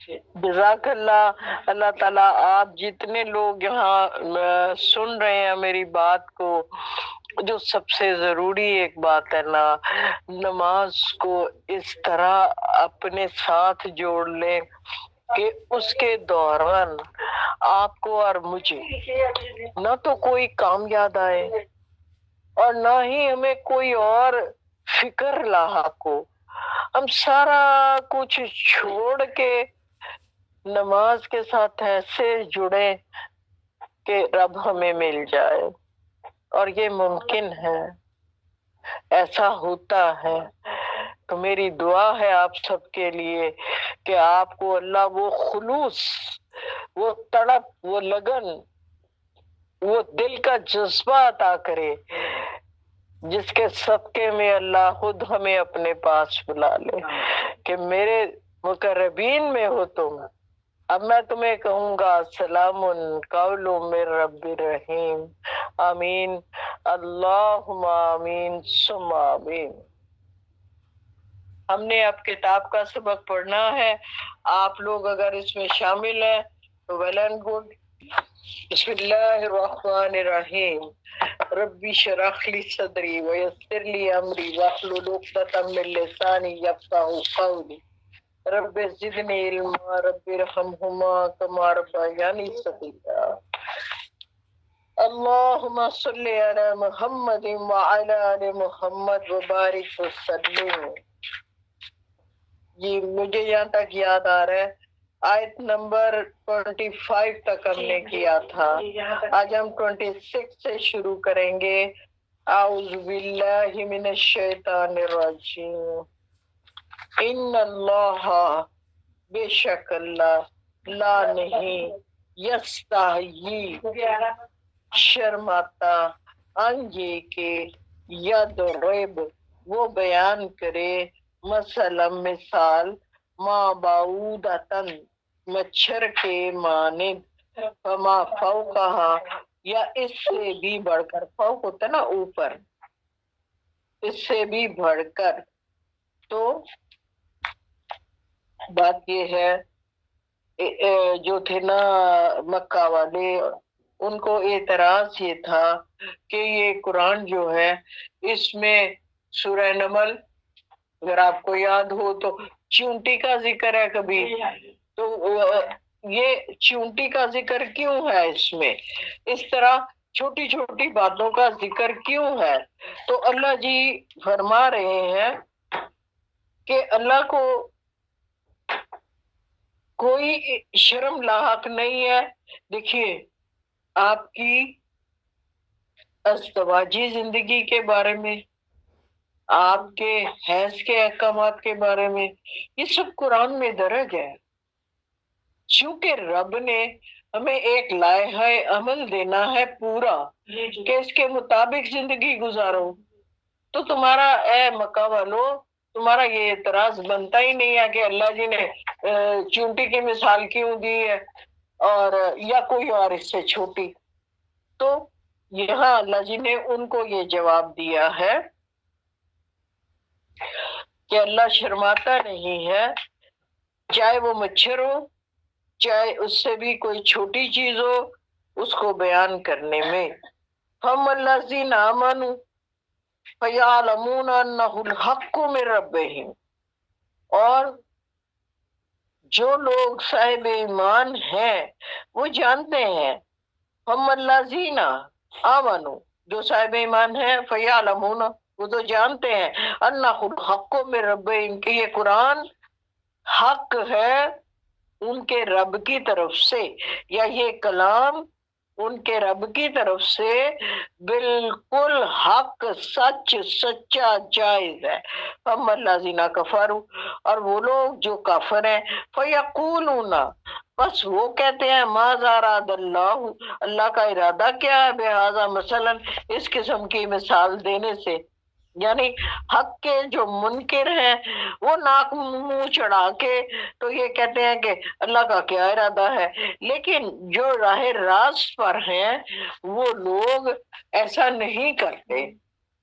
جزاک اللہ۔ اللہ تعالیٰ آپ جتنے لوگ یہاں سن رہے ہیں میری بات کو، جو سب سے ضروری ایک بات ہے نا، نماز کو اس طرح اپنے ساتھ جوڑ لیں کہ اس کے دوران آپ کو اور مجھے نہ تو کوئی کام یاد آئے اور نہ ہی ہمیں کوئی اور فکر لاحق ہو، ہم سارا کچھ چھوڑ کے نماز کے ساتھ ایسے جڑے کہ رب ہمیں مل جائے، اور یہ ممکن ہے، ایسا ہوتا ہے۔ تو میری دعا ہے آپ سب کے لیے کہ آپ کو اللہ وہ خلوص، وہ تڑپ، وہ لگن، وہ دل کا جذبہ عطا کرے جس کے صدقے میں اللہ خود ہمیں اپنے پاس بلا لے کہ میرے مقربین میں ہو تم۔ اب میں تمہیں کہوں گا سلام قول من رب الرحیم، آمین، اللہم آمین ثم آمین۔ ہم نے اب کتاب کا سبق پڑھنا ہے، آپ لوگ اگر اس میں شامل ہیں تو ویل اینڈ گڈ۔ بسم اللہ الرحمن الرحیم، ربی اشرح لی صدری ویسر لی امری واحلل عقدۃ من لسانی یفقہوا قولی، رب زدنی علما رب ارحمہما کما ربیانی صغیرا۔ اللہم صلی علی محمد وعلی آل محمد وبارک وسلم۔ جی مجھے یہاں تک یاد آ رہا ہے، آیت نمبر 25 تک ہم نے کیا تھا، آج ہم 26 سے شروع کریں گے۔ اعوذ باللہ من الشیطان الرجیم، ان اللہ، بے شک اللہ، لا نہیں، یستحیی، شرماتا، ان یہ کہ یضرب، وہ بیان کرے، مثلا مثال، ما بعودتن، مچھر کے مانند، فما فوقہا، یا اس سے بھی بڑھ کر، فوق ہوتا ہے نا اوپر، اس سے بھی بڑھ کر۔ تو بات یہ ہے جو تھے نا مکہ والے، ان کو اعتراض یہ تھا کہ یہ قرآن جو ہے اس میں سورہ نمل، اگر آپ کو یاد ہو تو چونٹی کا ذکر ہے کبھی، تو یہ چونٹی کا ذکر کیوں ہے اس میں، اس طرح چھوٹی چھوٹی باتوں کا ذکر کیوں ہے؟ تو اللہ جی فرما رہے ہیں کہ اللہ کو کوئی شرم لاحق نہیں ہے۔ دیکھیے آپ کی ازدواجی زندگی کے بارے میں، آپ کے حیض کے احکامات کے بارے میں، یہ سب قرآن میں درج ہے۔ چونکہ رب نے ہمیں ایک لائحہ عمل دینا ہے پورا کہ اس کے مطابق زندگی گزارو، تو تمہارا اے مکہ والو، تمہارا یہ اعتراض بنتا ہی نہیں ہے کہ اللہ جی نے چونٹی کی مثال کیوں دی ہے اور یا کوئی اور اس سے چھوٹی۔ تو یہاں اللہ جی نے ان کو یہ جواب دیا ہے کہ اللہ شرماتا نہیں ہے، چاہے وہ مچھر ہو، چاہے اس سے بھی کوئی چھوٹی چیز ہو، اس کو بیان کرنے میں۔ ہم الذین آمنوا فیعلمون انہ الحق من ربہم، اور جو لوگ صاحب ایمان ہیں وہ جانتے ہیں، ہم الذین آمنوا، جو صاحب ایمان ہیں، فیعلمون، وہ تو جانتے ہیں، انہ الحق من ربہم، کہ یہ قرآن حق ہے ان کے رب کی طرف سے، یا یہ کلام ان کے رب کی طرف سے بالکل حق، سچ، سچا، جائز ہے۔ ہم الذین کفروا، اور وہ لوگ جو کافر ہیں، فیقولون، بس وہ کہتے ہیں، ماذا اراد اللہ، اللہ کا ارادہ کیا ہے، بہذا مثلا، اس قسم کی مثال دینے سے، یعنی حق کے جو منکر ہیں وہ ناک منہ چڑھا کے تو یہ کہتے ہیں کہ اللہ کا کیا ارادہ ہے، لیکن جو راہ راست پر ہیں وہ لوگ ایسا نہیں کرتے۔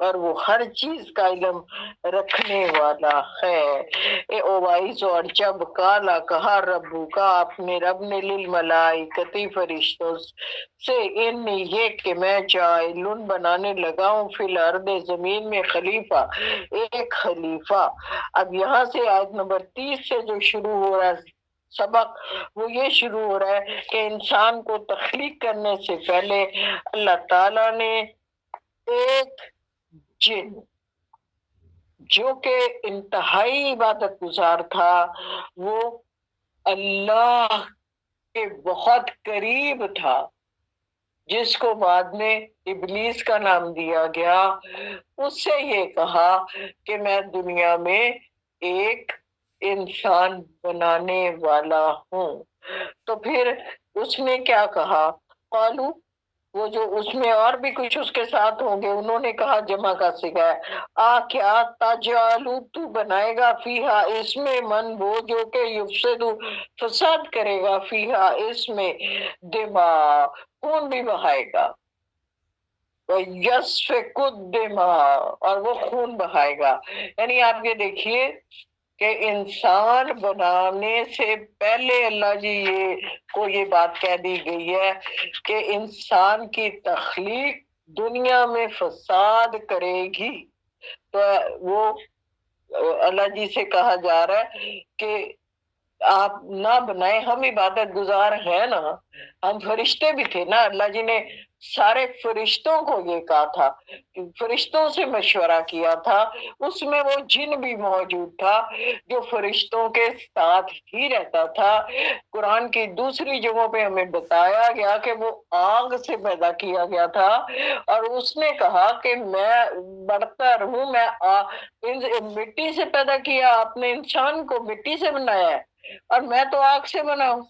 اور وہ ہر چیز کا علم رکھنے والا ہے۔ اے اوائس اور جب کالا کہا ربو کا، اپنے رب نے للملائکتی فرشتوں سے، انی یہ کہ میں جاعلن بنانے لگا ہوں فی الارض زمین میں خلیفہ، ایک خلیفہ۔ اب یہاں سے آیت نمبر 30 سے جو شروع ہو رہا ہے سبق، وہ یہ شروع ہو رہا ہے کہ انسان کو تخلیق کرنے سے پہلے اللہ تعالیٰ نے ایک جن جو کہ انتہائی عبادت گزار تھا، وہ اللہ کے بہت قریب تھا، جس کو بعد میں ابلیس کا نام دیا گیا، اس سے یہ کہا کہ میں دنیا میں ایک انسان بنانے والا ہوں۔ تو پھر اس نے کیا کہا؟ قالو، وہ جو اس میں اور بھی کچھ اس کے ساتھ ہوں گے، انہوں نے کہا، جمع کا صیغہ ہے، کیا تجعلو، تو بنائے گا، فیہا اس میں، من وہ جو کہ یفسدو فساد کرے گا، فیہا اس میں، دماء خون بھی بہائے گا، یسفک الدماء اور وہ خون بہائے گا۔ یعنی آپ یہ دیکھیے کہ انسان بنانے سے پہلے اللہ جی کو یہ بات کہہ دی گئی ہے کہ انسان کی تخلیق دنیا میں فساد کرے گی۔ تو وہ اللہ جی سے کہا جا رہا ہے کہ آپ نہ بنائیں، ہم عبادت گزار ہیں نا، ہم فرشتے بھی تھے نا، اللہ جی نے سارے فرشتوں کو یہ کہا تھا، فرشتوں سے مشورہ کیا تھا، اس میں وہ جن بھی موجود تھا جو فرشتوں کے ساتھ ہی رہتا تھا۔ قرآن کی دوسری جگہوں پہ ہمیں بتایا گیا کہ وہ آگ سے پیدا کیا گیا تھا، اور اس نے کہا کہ میں برتر ہوں، میں مٹی سے پیدا کیا، آپ نے انسان کو مٹی سے بنایا ہے، اور میں تو آگ سے بنا ہوں،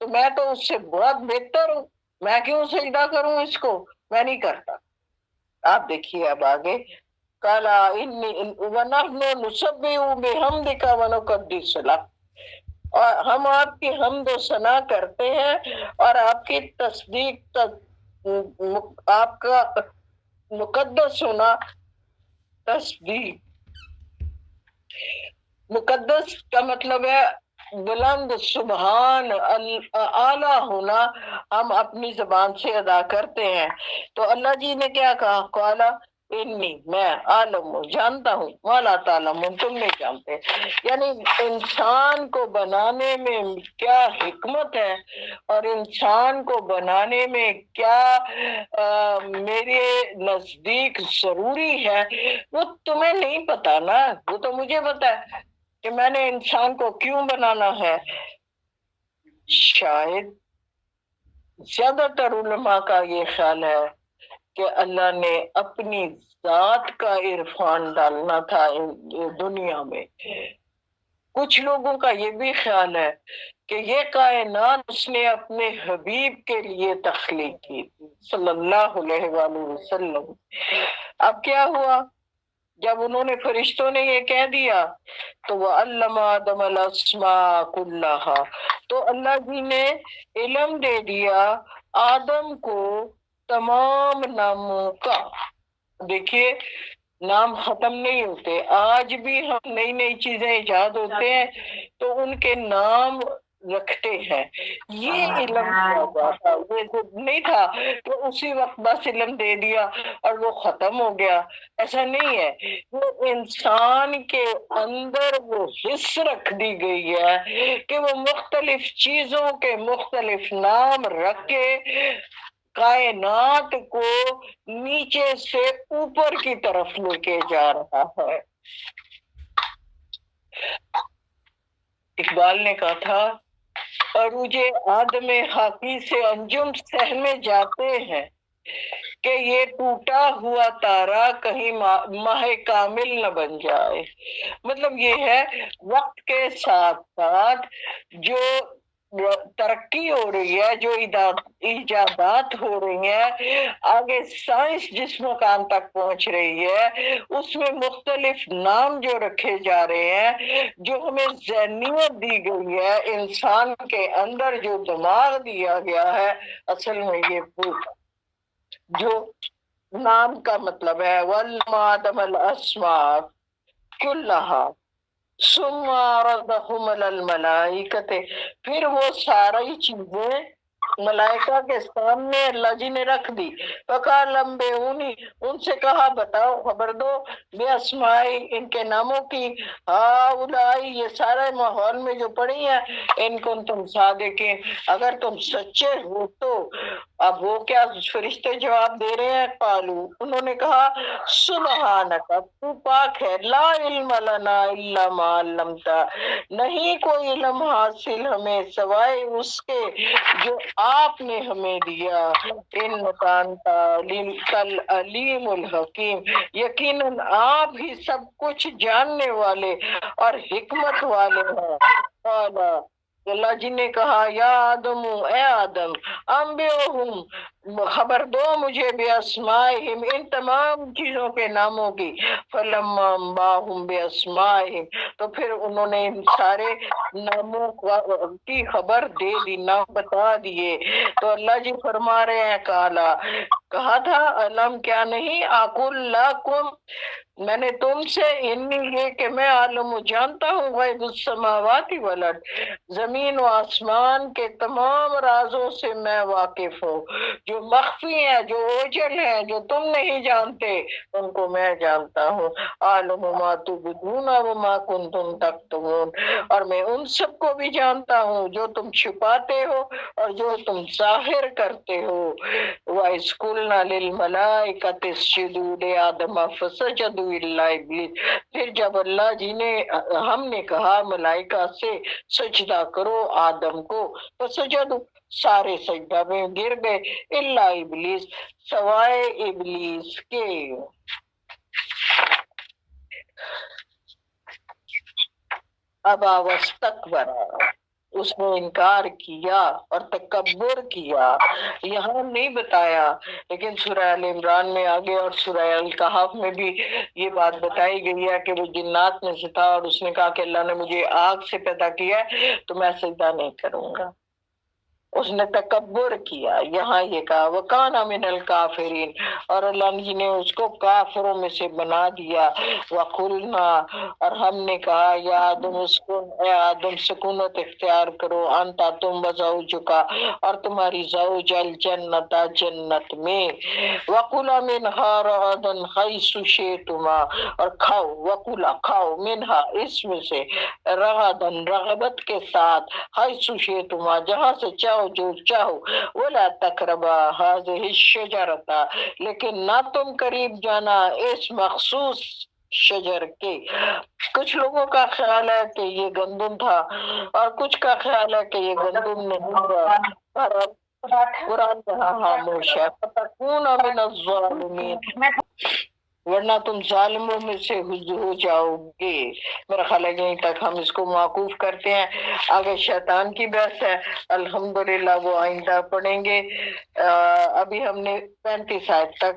تو میں تو اس سے بہت بہتر ہوں، میں کیوں سجدہ کروں اس کو؟ میں نہیں کرتا۔ آپ دیکھیے اب آگے، کالا انی ونحن نسبح بحمدک ونقدس لک، اور ہم آپ کی حمد و ثنا کرتے ہیں اور آپ کی تصدیق، آپ کا مقدس ہونا، تصدیق، مقدس کا مطلب ہے بلند، سبحان، اعلیٰ ہونا، ہم اپنی زبان سے ادا کرتے ہیں۔ تو اللہ جی نے کیا کہا؟ قالا انی، میں، عالم، جانتا ہوں، والا تعلمون، تم نہیں جانتے۔ یعنی انسان کو بنانے میں کیا حکمت ہے اور انسان کو بنانے میں کیا میرے نزدیک ضروری ہے، وہ تمہیں نہیں پتا نا، وہ تو مجھے پتا ہے کہ میں نے انسان کو کیوں بنانا ہے۔ شاید زیادہ تر علماء کا یہ خیال ہے کہ اللہ نے اپنی ذات کا عرفان ڈالنا تھا دنیا میں۔ کچھ لوگوں کا یہ بھی خیال ہے کہ یہ کائنات اس نے اپنے حبیب کے لیے تخلیق کی صلی اللہ علیہ وآلہ وسلم۔ اب کیا ہوا؟ جب انہوں نے، فرشتوں نے یہ کہہ دیا تو وَعَلَّمَ آدَمَ الْأَسْمَاءَ كُلَّهَا، تو اللہ جی نے علم دے دیا آدم کو تمام ناموں کا۔ دیکھیے نام ختم نہیں ہوتے، آج بھی ہم نئی نئی چیزیں ایجاد ہوتے ہیں تو ان کے نام رکھتے ہیں۔ یہ علم دیا تھا، وہ نہیں تھا تو اسی وقت بس علم دے دیا اور وہ ختم ہو گیا، ایسا نہیں ہے۔ وہ انسان کے اندر وہ حص رکھ دی گئی ہے کہ وہ مختلف چیزوں کے مختلف نام رکھ کے کائنات کو نیچے سے اوپر کی طرف لے کے جا رہا ہے۔ اقبال نے کہا تھا، عروج آدم خاکی سے انجم سہمے جاتے ہیں کہ یہ ٹوٹا ہوا تارا کہیں ماہ کامل نہ بن جائے۔ مطلب یہ ہے وقت کے ساتھ ساتھ جو ترقی ہو رہی ہے، جو ایجادات ہو رہی ہیں، آگے سائنس جس مقام تک پہنچ رہی ہے، اس میں مختلف نام جو رکھے جا رہے ہیں، جو ہمیں ذہنیت دی گئی ہے، انسان کے اندر جو دماغ دیا گیا ہے، اصل میں یہ جو نام کا مطلب ہے وَعَلَّمَ آدَمَ الْأَسْمَاءَ كُلَّهَا ثم عرضهم على الملائکۃ، پھر وہ ساری چیزیں ملائکہ کے سامنے اللہ جی نے رکھ دی۔ فقال انبئونی، ان سے کہا بتاؤ، خبر دو، بے اسمائی، ان کے ناموں کی، ہاؤلائی، یہ سارے ماحول میں جو پڑھی ہیں، ان کو تم صادقین، اگر تم سچے ہو تو۔ اب وہ کیا فرشتے جواب دے رہے ہیں؟ قالو، انہوں نے کہا سبحانک، تو پاک ہے، لا علم لنا الا ما علمتا، نہیں کوئی علم حاصل ہمیں سوائے اس کے جو آپ نے ہمیں دیا، انک انت العلیم الحکیم، یقیناً آپ ہی سب کچھ جاننے والے اور حکمت والے ہیں۔ قال، اللہ جی نے کہا یا آدم، اے آدم، انبئہم، خبر دو مجھے باسمائہم، ان تمام چیزوں کے ناموں کی۔ فلما انباہم باسمائہم، تو پھر انہوں نے ان سارے ناموں کی خبر دے دی، نام بتا دیے۔ تو اللہ جی فرما رہے ہیں کالا، کہا تھا علم، کیا نہیں، اقول لکم، میں نے تم سے، انی یہ کہ میں عالم جانتا ہوں، غیب السماوات والارض، زمین و آسمان کے تمام رازوں سے میں واقف ہوں، جو مخفی ہیں، جو اوجل ہیں، جو تم نہیں جانتے، ان کو میں جانتا ہوں۔ عالم ما تبدون وما کنتم تکتمون، اور میں ان سب کو بھی جانتا ہوں جو تم چھپاتے ہو اور جو تم ظاہر کرتے ہو۔ وَإِذْ قُلْنَا لِلْمَلَائِكَةِ اسْجُدُوا لِآدَمَ فَسَجَدُوا إِلَّا إِبْلِيسَ، پھر جب اللہ جی نے، ہم نے کہا ملائکہ سے سجدہ کرو آدم کو، فسجدوا، سارے سجدہ میں گر گئے، الا ابلیس، سوائے ابلیس کے۔ ابا واستکبر، اس نے انکار کیا اور تکبر کیا۔ یہاں نہیں بتایا، لیکن سورہ ال عمران میں آگے اور سورہ الکہف میں بھی یہ بات بتائی گئی ہے کہ وہ جنات میں سے تھا اور اس نے کہا کہ اللہ نے مجھے آگ سے پیدا کیا ہے تو میں سجدہ نہیں کروں گا، اس نے تکبر کیا۔ یہاں یہ کہا وَكَانَ مِنَ الْكَافِرِينَ، اور اللہ جی نے اس کو کافروں میں سے بنا دیا۔ وَقُلْنَا، اور ہم نے کہا یا آدم اسکن، اے آدم سکونت اختیار کرو، انتا، تم، وزوجکا، اور تمہاری زوج، الجنت، جنت میں، وَقُلَا مِنْهَا رَغَدًا حَيْثُ شِئْتُمَا، اور کھاؤ، وَقُلَا، کھاؤ، مِنْهَا، اس میں سے، رغدن، رغبت کے ساتھ، حَيْثُ شِئْتُمَا، جہاں سے چاہو، جو چاہو، وَلَا تَقْرَبَا هَٰذِهِ الشَّجَرَةَ، لیکن نہ تم قریب جانا اس مخصوص شجر کے۔ کچھ لوگوں کا خیال ہے کہ یہ گندم تھا اور کچھ کا خیال ہے کہ یہ گندم نہیں تھا، قرآن کہاں خاموش ہے، فَتَكُونَ مِنَ الظَّالِمِينَ، ورنہ تم ظالموں میں سے ہو جاؤ گے۔ میرا خیال ہے یہیں تک ہم اس کو موقوف کرتے ہیں، آگے شیطان کی بحث ہے، الحمدللہ وہ آئندہ پڑھیں گے۔ ابھی ہم نے 35 آیت تک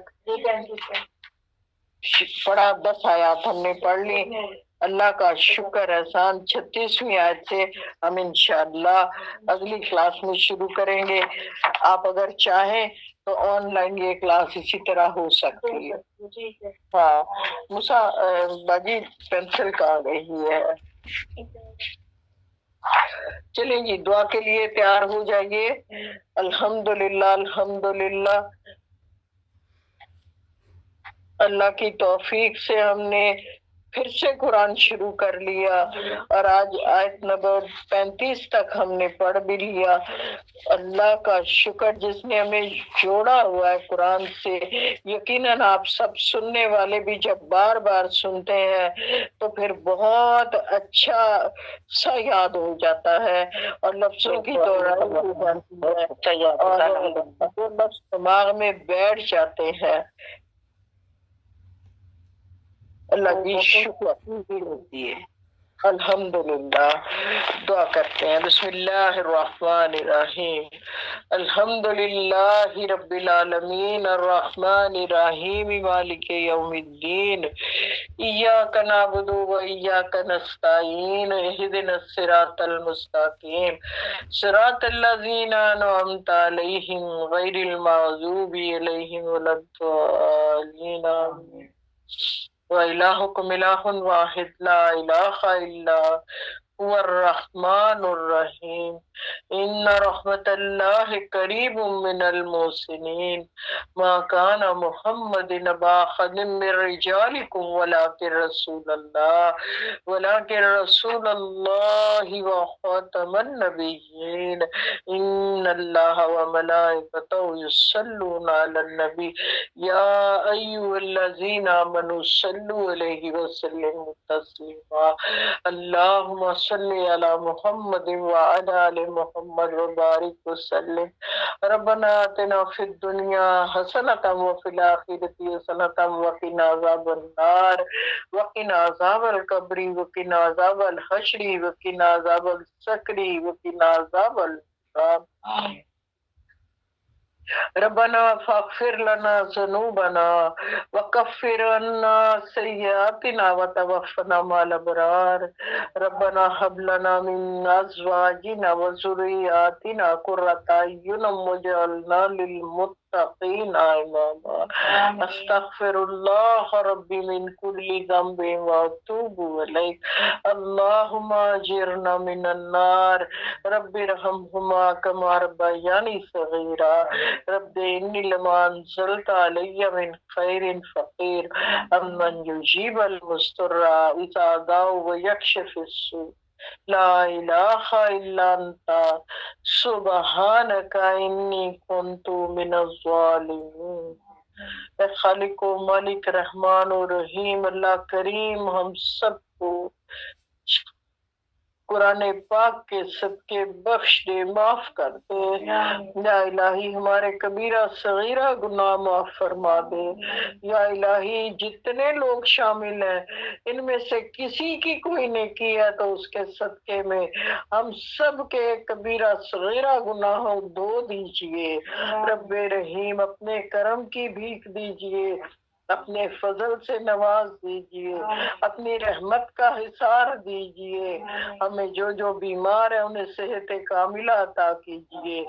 پڑھا، 10 آیات ہم نے پڑھ لی، اللہ کا شکر احسان۔ 36ویں آیت سے ہم انشاءاللہ اگلی کلاس میں شروع کریں گے۔ آپ اگر چاہیں تو آن لائن یہ کلاس اسی طرح ہو سکتی ہے۔ ہاں موسیٰ باجی پینسل کہاں گئی ہے؟ چلیں جی، دعا کے لیے تیار ہو جائیے۔ الحمدللہ، الحمدللہ، اللہ کی توفیق سے ہم نے پھر سے قرآن شروع کر لیا اور آج آیت نمبر 35 تک ہم نے پڑھ بھی لیا۔ اللہ کا شکر جس نے ہمیں جوڑا ہوا ہے قرآن سے۔ یقیناً آپ سب سننے والے بھی جب بار بار سنتے ہیں تو پھر بہت اچھا سا یاد ہو جاتا ہے اور لفظوں کی دوڑائی ہو جاتی ہے اور وہ لفظ دماغ میں بیٹھ جاتے ہیں۔ اللہ کی شکر ہوتی ہے۔ الحمدللہ، دعا کرتے ہیں، بسم اللہ الرحمن الرحیم، الحمدللہ رب العالمین، الرحمن الرحیم، مالک یوم الدین، إياك نعبد وإياك نستعين اهدنا الصراط المستقيم صراط الذين أنعمت عليهم غير المغضوب عليهم ولا الضالين آمين. وإلهكم إله واحد لا إله إلا هو الرحمن الرحيم إن رحمة الله قريب من المحسنين ما كان محمد نبا أحد من رجالكم ولكن رسول الله وخاتم النبيين إن الله وملائكته يصلون على النبي يا أيها الذين آمنوا صلوا عليه وسلموا تسليما اللهم صل على محمد وعلى آل محمد وبارك وسلم ربنا آتنا في الدنيا حسنة وفي الآخرة حسنة وقنا عذاب النار وقنا عذاب القبر وقنا عذاب الحشر وقنا عذاب السكر وقنا عذاب النار ربنا فاغفر لنا ذنوبنا وكفر عنا سيئاتنا وتوفنا مع الأبرار ربنا هب لنا من أزواجنا وذرياتنا قرة أعين واجعلنا للمتقين إماما أستغفر الله ربي من كل ذنب وأتوب إليك اللهم أجرنا من النار رب ارحمهما كما ربياني صغيرا رب إني لما أنزلت علي من خير فقير أمن يجيب المضطر إذا دعا ويكشف السوء لا إله إلا أنت سبحانك إني كنت من الظالمين۔ اے خالق و مالک رحمان و رحیم اللہ کریم ہم سب کو قرآن پاک کے صدقے بخش دے، معاف کر دے یا الہی، ہمارے کبیرہ صغیرہ گناہ معاف فرما دے یا الہی، جتنے لوگ شامل ہیں ان میں سے کسی کی کوئی نیکی ہے تو اس کے صدقے میں ہم سب کے کبیرہ صغیرہ گناہوں دھو دیجئے۔ رب رحیم اپنے کرم کی بھیک دیجئے، اپنے فضل سے نواز دیجئے، اپنی رحمت کا حصار دیجئے، ہمیں جو بیمار ہیں انہیں صحت کاملہ عطا کیجئے،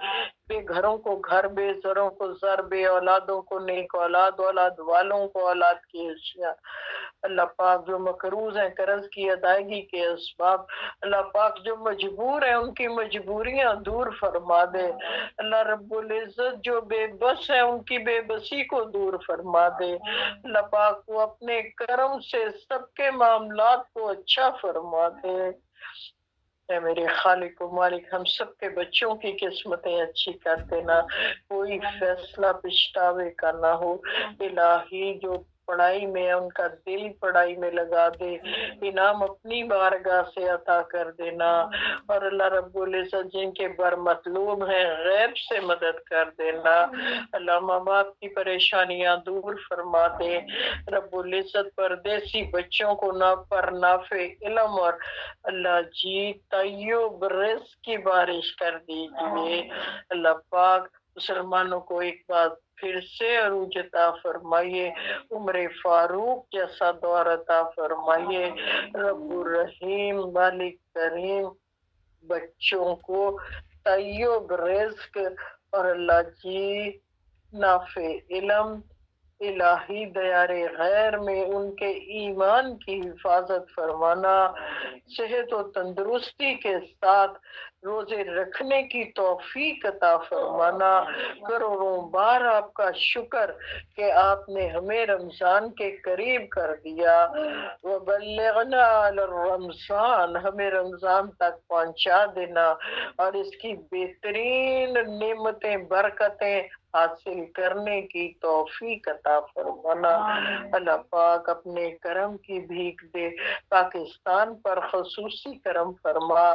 بے گھروں کو گھر، بے زروں کو زر، بے اولادوں کو نیک اولاد، اولاد والوں کو اولاد کی اشیاء۔ اللہ پاک جو مقروض ہیں قرض کی ادائیگی کے اسباب، اللہ پاک جو مجبور ہیں ان کی مجبوریاں دور فرما دے۔ اللہ رب العزت جو بے بس ہیں ان کی بے بسی کو دور فرما دے۔ اللہ پاک وہ اپنے کرم سے سب کے معاملات کو اچھا فرما دے۔ اے میرے خالق و مالک، ہم سب کے بچوں کی قسمتیں اچھی کر دینا، کوئی فیصلہ پچھتاوے کا نہ ہو۔ الہی جو پڑھائی میں ان کا دل پڑھائی میں لگا دے، انعام اپنی بارگاہ سے عطا کر دینا، اور اللہ رب العزت جن کے بر مطلوب ہیں غیب سے مدد کر دینا۔ اللہ ماں باپ کی پریشانیاں دور فرما دے۔ رب العزت پردیسی بچوں کو پر نافع علم اور اللہ جی طیب رزق کی بارش کر دیجیے۔ اللہ پاک مسلمانوں کو ایک بات پھر سے عروج عطا فرمائیے، عمر فاروق جیسا دور عطا فرمائیے۔ رب الرحیم مالک کریم بچوں کو طیب رزق اور اللہ جی نافع علم، الہی دیار غیر میں ان کے ایمان کی حفاظت فرمانا، صحت و تندرستی کے ساتھ روزے رکھنے کی توفیق عطا فرمانا۔ کروڑوں بار آپ کا شکر کہ آپ نے ہمیں رمضان کے قریب کر دیا۔ وبلغنا علی الرمضان، ہمیں رمضان تک پہنچا دینا اور اس کی بہترین نعمتیں برکتیں حاصل کرنے کی توفیق عطا فرمانا۔ اللہ پاک اپنے کرم کی بھیک دے، پاکستان پر خصوصی کرم فرما،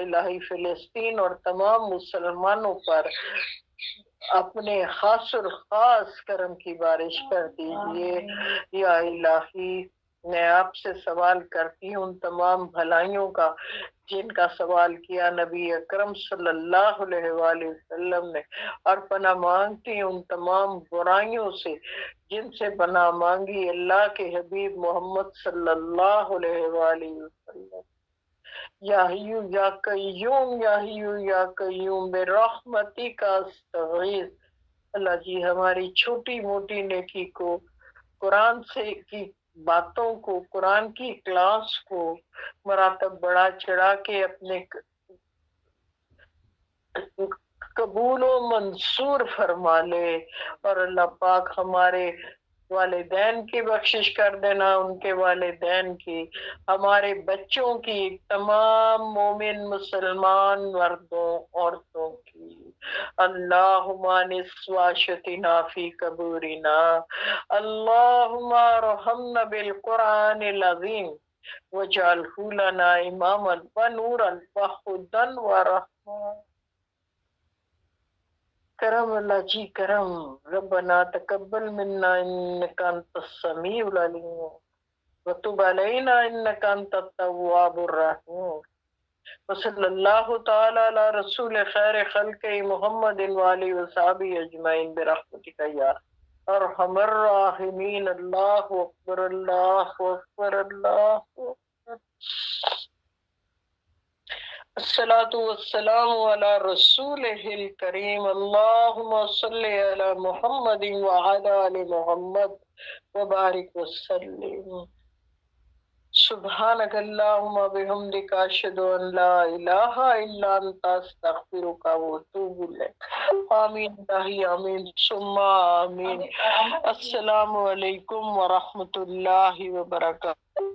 الہی فلسطین اور تمام مسلمانوں پر اپنے خاص اور خاص کرم کی بارش کر دیجئے یا الہی۔ میں آپ سے سوال کرتی ہوں تمام بھلائیوں کا جن کا سوال کیا نبی اکرم صلی اللہ علیہ وآلہ وسلم نے، اور پناہ مانگتی ہوں ان تمام برائیوں سے جن سے پناہ مانگی اللہ کے حبیب محمد صلی اللہ علیہ وآلہ وسلم۔ یا حیو یا قیوم، یا حیو یا قیوم برحمتی کا استغیث۔ اللہ جی ہماری چھوٹی موٹی نیکی کو، قرآن سے کی باتوں کو، قرآن کی کلاس کو مراتب بڑا چڑھا کے اپنے قبول و منصور فرما لے، اور اللہ پاک ہمارے والدین کی بخشش کر دینا، ان کے والدین کی، ہمارے بچوں کی، تمام مومن مسلمان مردوں عورتوں کی۔ اللہم نسواشتنا فی قبورنا، اللہم ارحمنا بالقرآن العظیم وجعلہ لنا اماما ونورا وہدا ورحمہ۔ کرم اللہ جی کرم، ربنا تقبل منا انک انت السمیع العلیم وتب علینا انک انت التواب الرحیم، وصلی اللہ تعالی علی رسول خیر خلق محمد وآلہ وصحبہ اجمعین برحمتک یا ارحم الراحمین۔ اللہ اکبر، اللہ اکبر، اللہ اکبر۔ الصلاة والسلام على رسوله الكريم، اللهم صل على محمد وعلى آل محمد وبارك وسلم۔ سبحانك اللهم بحمدك أشهد أن لا إله إلا أنت أستغفرك وأتوب إليك۔ آمین الہی آمین ثم آمین۔ السلام علیکم ورحمۃ اللہ وبرکاتہ۔